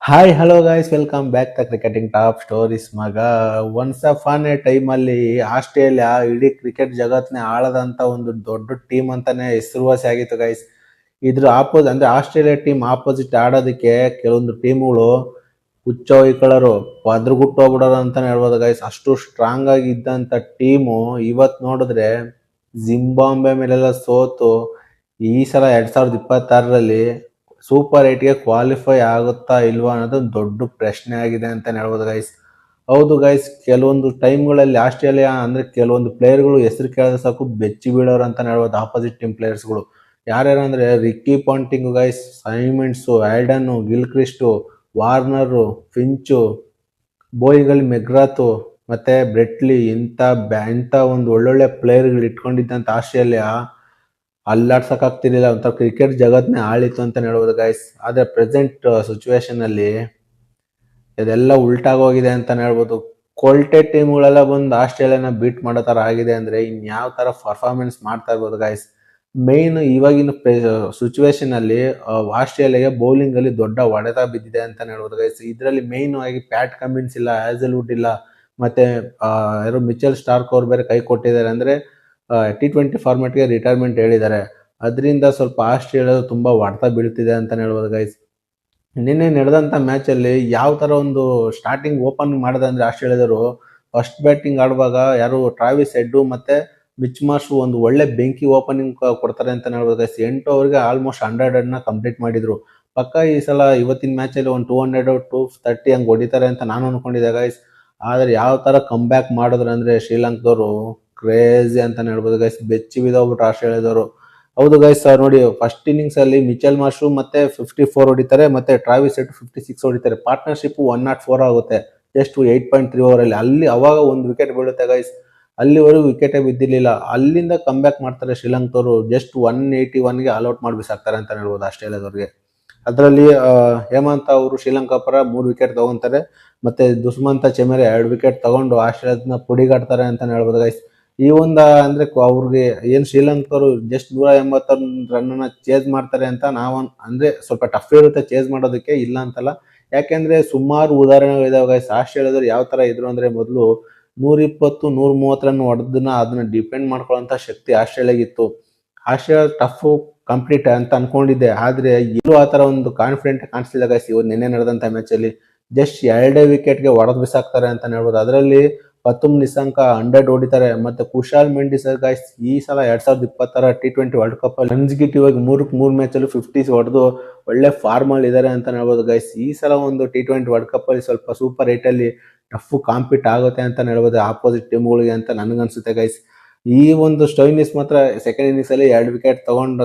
Hi hello guys welcome back the cricketing top stories ಮಗ. Once upon A time ಅಲ್ಲಿ Australia ಇಡೀ cricket ಜಗತ್ನೇ ಆಳದಂತ ಒಂದು ದೊಡ್ಡ ಟೀಮ್ ಅಂತಾನೆ ಹೆಸರುವಾಸಿ ಆಗಿತ್ತು ಗೈಸ್. ಇದ್ರ ಅಂದ್ರೆ ಆಸ್ಟ್ರೇಲಿಯಾ ಟೀಮ್ ಆಪೋಸಿಟ್ ಆಡೋದಕ್ಕೆ ಕೆಲವೊಂದು ಟೀಮ್ಗಳು ಹುಚ್ಚೋಯ್ಕೊಳ್ಳೋರು ಒದ್ರಗುಟ್ಟು ಹೋಗ್ಬಿಡೋರು ಅಂತಾನೆ ಹೇಳ್ಬೋದು ಗೈಸ್. ಅಷ್ಟು ಸ್ಟ್ರಾಂಗ್ ಆಗಿ ಇದ್ದಂತ ಟೀಮು ಇವತ್ ನೋಡಿದ್ರೆ ಜಿಂಬಾಬ್ವೆ ಮೇಲೆಲ್ಲ ಸೋತು ಈ ಸಲ 2026ರಲ್ಲಿ ಸೂಪರ್ 8ಗೆ ಕ್ವಾಲಿಫೈ ಆಗುತ್ತಾ ಇಲ್ವಾ ಅನ್ನೋದು ದೊಡ್ಡ ಪ್ರಶ್ನೆ ಆಗಿದೆ ಅಂತ ಹೇಳ್ಬೋದು ಗೈಸ್. ಹೌದು ಗೈಸ್, ಕೆಲವೊಂದು ಟೈಮ್ಗಳಲ್ಲಿ ಆಸ್ಟ್ರೇಲಿಯಾ ಅಂದ್ರೆ ಕೆಲವೊಂದು ಪ್ಲೇಯರ್ಗಳು ಹೆಸರು ಕೇಳಿದ್ರೆ ಸಾಕು ಬೆಚ್ಚಿ ಬೀಳೋರು ಅಂತ ಹೇಳ್ಬೋದು. ಆಪೋಸಿಟ್ ಟೀಮ್ ಪ್ಲೇಯರ್ಸ್ಗಳು ಯಾರ್ಯಾರು ಅಂದ್ರೆ ರಿಕ್ಕಿ ಪಾಂಟಿಂಗ್ ಗೈಸ್, ಸೈಮೆಂಡ್ಸು, ಆಲ್ಡನ್, ಗಿಲ್ಕ್ರಿಸ್ಟು, ವಾರ್ನರು, ಫಿಂಚು, ಬೋಯಿಗಲ್ ಮೆಗ್ರಾತು ಮತ್ತೆ ಬ್ರೆಟ್ಲಿ ಇಂಥ ಒಂದು ಒಳ್ಳೊಳ್ಳೆ ಪ್ಲೇಯರ್ಗಳು ಇಟ್ಕೊಂಡಿದ್ದಂತ ಆಸ್ಟ್ರೇಲಿಯಾ ಅಲ್ಲಾಡ್ಸಕ್ ಆಗ್ತಿರ್ಲಿಲ್ಲ. ಒಂಥರ ಕ್ರಿಕೆಟ್ ಜಗತ್ನೇ ಆಳಿತ್ತು ಅಂತ ಹೇಳ್ಬೋದು ಗೈಸ್. ಆದ್ರೆ ಪ್ರೆಸೆಂಟ್ ಸಿಚುವೇಶನ್ ಅಲ್ಲಿ ಇದೆಲ್ಲ ಉಲ್ಟಾಗೋಗಿದೆ ಅಂತ ಹೇಳ್ಬೋದು. ಕೊಲ್ಟೆ ಟೀಮ್ಗಳೆಲ್ಲ ಬಂದು ಆಸ್ಟ್ರೇಲಿಯಾನ ಬೀಟ್ ಮಾಡೋ ತರ ಆಗಿದೆ ಅಂದ್ರೆ ಇನ್ಯಾವ ತರ ಪರ್ಫಾರ್ಮೆನ್ಸ್ ಮಾಡ್ತಾ ಇರ್ಬೋದು ಗೈಸ್. ಮೇನ್ ಇವಾಗಿನ ಸಿಚುವೇಶನ್ ಅಲ್ಲಿ ಆಸ್ಟ್ರೇಲಿಯಾಗೆ ಬೌಲಿಂಗ್ ಅಲ್ಲಿ ದೊಡ್ಡ ಹೊಡೆತ ಬಿದ್ದಿದೆ ಅಂತ ಹೇಳ್ಬೋದು ಗೈಸ್. ಇದರಲ್ಲಿ ಮೇನ್ ಆಗಿ ಪ್ಯಾಟ್ ಕಮಿನ್ಸ್ ಇಲ್ಲ, ಹ್ಯಾಸಲ್ವುಡ್ ಇಲ್ಲ, ಮತ್ತೆ ಯಾರು ಮಿಚೆಲ್ ಸ್ಟಾರ್ಕ್ ಅವ್ರು ಬೇರೆ ಕೈ ಕೊಟ್ಟಿದ್ದಾರೆ. ಅಂದ್ರೆ T20 ಫಾರ್ಮೆಟ್ಗೆ ರಿಟೈರ್ಮೆಂಟ್ ಹೇಳಿದ್ದಾರೆ. ಅದರಿಂದ ಸ್ವಲ್ಪ ಆಸ್ಟ್ರೇಲಿಯಾ ತುಂಬಾ ಹೊಡೆತ ಬೀಳ್ತಿದೆ ಅಂತ ಹೇಳ್ಬೋದು ಗೈಸ್. ನಿನ್ನೆ ನಡೆದಂತ ಮ್ಯಾಚ್ ಅಲ್ಲಿ ಯಾವ ತರ ಒಂದು ಸ್ಟಾರ್ಟಿಂಗ್ ಓಪನ್ ಮಾಡಿದ್ರೆ ಆಸ್ಟ್ರೇಲಿಯಾದವರು ಫಸ್ಟ್ ಬ್ಯಾಟಿಂಗ್ ಆಡುವಾಗ ಯಾರು ಟ್ರಾವಿಸ್ ಹೆಡ್ ಮತ್ತೆ ಮಿಚ್ ಮಾರ್ಷ್ ಒಂದು ಒಳ್ಳೆ ಬೆಂಕಿ ಓಪನಿಂಗ್ ಕೊಡ್ತಾರೆ ಅಂತ ಹೇಳ್ಬೋದು ಗೈಸ್. 8 ಓವರ್ಗೆ ಆಲ್ಮೋಸ್ಟ್ 100 ರನ್ ಕಂಪ್ಲೀಟ್ ಮಾಡಿದ್ರು. ಪಕ್ಕ ಈ ಸಲ ಇವತ್ತಿನ ಮ್ಯಾಚ್ ಅಲ್ಲಿ ಒಂದು 200 230 ಹಂಗ್ ಹೊಡಿತಾರೆ ಅಂತ ನಾನು ಅನ್ಕೊಂಡಿದ್ದೆ ಗೈಸ್. ಆದ್ರೆ ಯಾವ ತರ ಕಮ್ ಬ್ಯಾಕ್ ಮಾಡಿದ್ರು ಅಂದ್ರೆ ಶ್ರೀಲಂಕಾದವರು ಕ್ರೇಜಿ ಅಂತಾನೆ ಹೇಳ್ಬೋದು ಗೈಸ್. ಬೆಚ್ಚಿ ಬಿದ್ದೋಗ್ಬಿಟ್ರು ಆಸ್ಟ್ರೇಲಿಯಾದವರು. ಹೌದು ಗೈಸ್, ನೋಡಿ ಫಸ್ಟ್ ಇನ್ನಿಂಗ್ಸ್ ಅಲ್ಲಿ ಮಿಚೆಲ್ ಮಾರ್ಷ್ ಮತ್ತೆ 54 ಹೊಡಿತಾರೆ, ಮತ್ತೆ ಟ್ರಾವಿಸ್ ಹೆಡ್ 56 ಹೊಡಿತಾರೆ. ಪಾರ್ಟ್ನರ್ಶಿಪ್ 104 ಆಗುತ್ತೆ ಜಸ್ಟ್ 8.3 ಓವರ್ ಅಲ್ಲಿ ಅವಾಗ ಒಂದು ವಿಕೆಟ್ ಬೀಳುತ್ತೆ ಗೈಸ್. ಅಲ್ಲಿವರೆಗೂ ವಿಕೆಟೇ ಬಿದ್ದಿರ್ಲಿಲ್ಲ. ಅಲ್ಲಿಂದ ಕಮ್ ಬ್ಯಾಕ್ ಮಾಡ್ತಾರೆ ಶ್ರೀಲಂಕಾದವರು. ಜಸ್ಟ್ 181ಗೆ ಆಲ್ಔಟ್ ಮಾಡಿ ಬಿಸಾಕ್ತಾರೆ ಅಂತ ಹೇಳ್ಬೋದು ಆಸ್ಟ್ರೇಲಿಯಾದವ್ರಿಗೆ. ಅದರಲ್ಲಿ ಹೇಮಂತ್ ಅವರು ಶ್ರೀಲಂಕಾ ಪರ 3 ವಿಕೆಟ್ ತಗೊಂತಾರೆ, ಮತ್ತೆ ದುಷ್ಮಂತ ಚೆಮೆರೆ 2 ವಿಕೆಟ್ ತಗೊಂಡು ಆಸ್ಟ್ರೇಲಿಯಾದ ಪುಡಿಗಾಡ್ತಾರೆ ಅಂತ ಹೇಳ್ಬೋದು ಗೈಸ್. ಈ ಒಂದು ಅಂದ್ರೆ ಅವ್ರಿಗೆ ಏನ್ ಶ್ರೀಲಂಕರು ಜಸ್ಟ್ 181 ರನ್ ಚೇಸ್ ಮಾಡ್ತಾರೆ ಅಂತ ನಾವು ಅಂದ್ರೆ ಸ್ವಲ್ಪ ಟಫ್ ಇರುತ್ತೆ ಚೇಸ್ ಮಾಡೋದಕ್ಕೆ, ಇಲ್ಲ ಅಂತಲ್ಲ. ಯಾಕೆಂದ್ರೆ ಸುಮಾರು ಉದಾಹರಣೆಗಳಿದಾವೆ ಗೈಸ್. ಆಸ್ಟ್ರೇಲಿಯಾದವ್ರು ಯಾವ ತರ ಇದ್ರು ಅಂದ್ರೆ ಮೊದಲು 120 130 ರನ್ ಹೊಡೆದನ್ನ ಅದನ್ನ ಡಿಪೆಂಡ್ ಮಾಡ್ಕೊಳ್ಳೋಂತ ಶಕ್ತಿ ಆಸ್ಟ್ರೇಲಿಯಾಗಿತ್ತು. ಆಸ್ಟ್ರೇಲಿಯಾ ಟಫ್ ಕಂಪ್ಲೀಟ್ ಅಂತ ಅನ್ಕೊಂಡಿದ್ದೆ, ಆದ್ರೆ ಎಲ್ಲೂ ಆ ತರ ಒಂದು ಕಾನ್ಫಿಡೆಂಟ್ ಕಾಣಿಸ್ತಿಲ್ಲ ಗೈಸ್. ಇವತ್ತು ನಿನ್ನೆ ನಡೆದಂತ ಮ್ಯಾಚ್ ಅಲ್ಲಿ ಜಸ್ಟ್ 2 ವಿಕೆಟ್ಗೆ ಹೊಡೆದು ಬಿಸಾಕ್ತಾರೆ ಅಂತ ಹೇಳ್ಬೋದು. ಅದರಲ್ಲಿ ಪತುಮ್ ನಿಸಂಕ 100 ಹೊಡಿತಾರೆ, ಮತ್ತೆ ಕುಶಾಲ್ ಮೆಂಡಿಸ್ ಗೈಸ್ ಈ ಸಲ 2026 T20 ವರ್ಲ್ಡ್ ಕಪ್ ಅಲ್ಲಿ ಕನ್ಸಿಕ್ಯೂಟಿವ್ ಆಗಿ 3 ಮ್ಯಾಚ್ ಅಲ್ಲಿ 50 ಹೊಡೆದು ಒಳ್ಳೆ ಫಾರ್ಮ್ ಅಲ್ಲಿ ಇದಾರೆ ಅಂತ ಹೇಳ್ಬೋದು ಗೈಸ್. ಈ ಸಲ ಒಂದು T20 ವರ್ಲ್ಡ್ ಕಪ್ ಅಲ್ಲಿ ಸ್ವಲ್ಪ ಸೂಪರ್ 8 ಅಲ್ಲಿ ಟಫ್ ಕಾಂಪೀಟ್ ಆಗುತ್ತೆ ಅಂತ ಹೇಳ್ಬೋದು ಆಪೋಸಿಟ್ ಟೀಮ್ಗಳಿಗೆ ಅಂತ ನನ್ಗನ್ಸುತ್ತೆ ಗೈಸ್. ಈ ಒಂದು ಸ್ಟೋಯಿನಿಸ್ ಮಾತ್ರ ಸೆಕೆಂಡ್ ಇನ್ನಿಂಗ್ಸ್ ಅಲ್ಲಿ 2 ವಿಕೆಟ್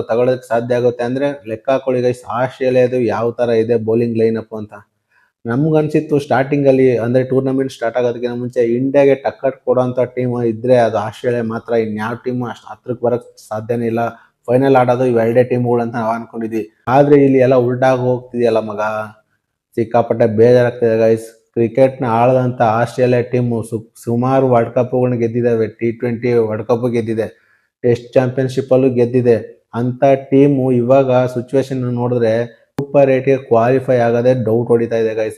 ತಗೊಳೋದಕ್ಕೆ ಸಾಧ್ಯ ಆಗುತ್ತೆ ಅಂದ್ರೆ ಲೆಕ್ಕ ಹಾಕೊಳ್ಳಿ ಗೈಸ್. ಆಸ್ಟ್ರೇಲಿಯಾದು ಯಾವ ತರ ಇದೆ ಬೌಲಿಂಗ್ ಲೈನ್ ಅಪ್ ಅಂತ. ನಮ್ಗನ್ಸಿತ್ತು ಸ್ಟಾರ್ಟಿಂಗ್ ಅಲ್ಲಿ ಅಂದ್ರೆ ಟೂರ್ನಮೆಂಟ್ ಸ್ಟಾರ್ಟ್ ಆಗೋದಕ್ಕಿಂತ ಮುಂಚೆ ಇಂಡಿಯಾಗೆ ಟಕ್ಕರ್ ಕೊಡುವಂತ ಟೀಮ್ ಇದ್ರೆ ಅದು ಆಸ್ಟ್ರೇಲಿಯಾ ಮಾತ್ರ. ಇನ್ಯಾವ ಟೀಮ್ ಅಷ್ಟು ಹತ್ರಕ್ಕೆ ಬರಕ್ ಸಾಧ್ಯನೇ ಇಲ್ಲ. ಫೈನಲ್ ಆಡೋದು ಇವೆರಡೇ ಟೀಮ್ಗಳು ಅಂತ ನಾವು ಅನ್ಕೊಂಡಿದ್ವಿ. ಆದ್ರೆ ಇಲ್ಲಿ ಎಲ್ಲ ಉಲ್ಟಾಗಿ ಹೋಗ್ತಿದೆಯಲ್ಲ ಮಗ. ಸಿಕ್ಕಾಪಟ್ಟೆ ಬೇಜಾರಾಗ್ತಿದೆ ಗೈಸ್. ಕ್ರಿಕೆಟ್ ನ ಆಳದಂತ ಆಸ್ಟ್ರೇಲಿಯಾ ಟೀಮ್ ಸುಮಾರು ವರ್ಲ್ಡ್ ಕಪ್ಗಳನ್ನ ಗೆದ್ದಿದ್ದಾವೆ. T20 ವರ್ಲ್ಡ್ ಕಪ್ ಗೆದ್ದಿದೆ, ಟೆಸ್ಟ್ ಚಾಂಪಿಯನ್ಶಿಪ್ ಅಲ್ಲೂ ಗೆದ್ದಿದೆ. ಅಂತ ಟೀಮು ಇವಾಗ ಸಿಚುವೇಶನ್ ನೋಡಿದ್ರೆ ಸೂಪರ್ 8ಗೆ ಕ್ವಾಲಿಫೈ ಆಗೋದೇ ಡೌಟ್ ಹೊಡಿತಾ ಇದೆ ಗೈಸ್.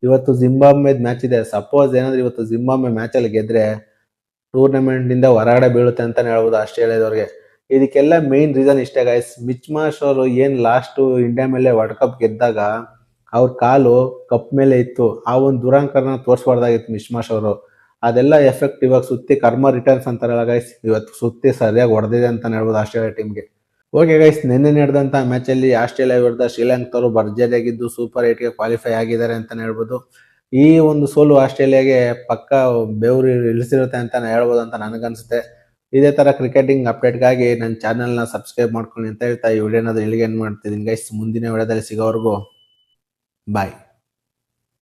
ಇವತ್ತು ಜಿಂಬಾಬ್ವೆ ಮ್ಯಾಚ್ ಇದೆ. ಸಪೋಸ್ ಏನಾದ್ರೆ ಇವತ್ತು ಜಿಂಬಾಬ್ವೆ ಮ್ಯಾಚ್ ಅಲ್ಲಿ ಗೆದ್ರೆ ಟೂರ್ನಮೆಂಟ್ ಇಂದ ಹೊರಗಡೆ ಬೀಳುತ್ತೆ ಅಂತಾನೆ ಹೇಳ್ಬೋದು ಆಸ್ಟ್ರೇಲಿಯಾದವ್ರಿಗೆ. ಇದಕ್ಕೆಲ್ಲ ಮೇನ್ ರೀಸನ್ ಇಷ್ಟೇ ಗೈಸ್. ಮಿಚ್ ಮಾರ್ಷ್ ಅವರು ಏನ್ ಲಾಸ್ಟ್ ಇಂಡಿಯಾ ಮೇಲೆ ವರ್ಲ್ಡ್ ಕಪ್ ಗೆದ್ದಾಗ ಅವ್ರ ಕಾಲು ಕಪ್ ಮೇಲೆ ಇತ್ತು. ಆ ಒಂದು ದುರಂಕಾರನ ತೋರಿಸಬಾರ್ದಾಗಿತ್ತು ಮಿಚ್ ಮಾರ್ಷ್ ಅವರು. ಅದೆಲ್ಲ ಎಫೆಕ್ಟ್ ಇವಾಗ ಸುತ್ತಿ ಕರ್ಮ ರಿಟರ್ನ್ಸ್ ಅಂತಾರಲ್ಲ ಗೈಸ್, ಇವತ್ತು ಸುತ್ತಿ ಸರಿಯಾಗಿ ಹೊಡೆದಿದೆ ಅಂತ ಹೇಳ್ಬೋದು ಆಸ್ಟ್ರೇಲಿಯಾ ಟೀಮ್ಗೆ. ಓಕೆ ಗೈಸ್, ನಿನ್ನೆ ನಡೆದಂತ ಮ್ಯಾಚ್ ಅಲ್ಲಿ ಆಸ್ಟ್ರೇಲಿಯಾ ವಿರುದ್ಧ ಶ್ರೀಲಂಕಾರು ಭರ್ಜರಿಯಾಗಿದ್ದು ಸೂಪರ್ 8ಗೆ ಕ್ವಾಲಿಫೈ ಆಗಿದ್ದಾರೆ ಅಂತಾನೆ ಹೇಳ್ಬೋದು. ಈ ಒಂದು ಸೋಲು ಆಸ್ಟ್ರೇಲಿಯಾಗೆ ಪಕ್ಕ ಬೆವರು ಇಳಿಸಿರುತ್ತೆ ಅಂತ ಹೇಳ್ಬೋದು ಅಂತ ನನಗನ್ಸುತ್ತೆ. ಇದೇ ತರ ಕ್ರಿಕೆಟಿಂಗ್ ಅಪ್ಡೇಟ್ಗಾಗಿ ನನ್ನ ಚಾನೆಲ್ನ ಸಬ್ಸ್ಕ್ರೈಬ್ ಮಾಡ್ಕೊಳ್ಳಿ ಅಂತ ಹೇಳ್ತಾ ಈ ವಿಡಿಯೋನ ಇಲ್ಲಿಗೆ ಎಂಡ್ ಮಾಡ್ತಿದ್ದೀನಿ ಗೈಸ್. ಮುಂದಿನ ವಿಡಿಯೋದಲ್ಲಿ ಸಿಗೋವರೆಗೂ ಬಾಯ್.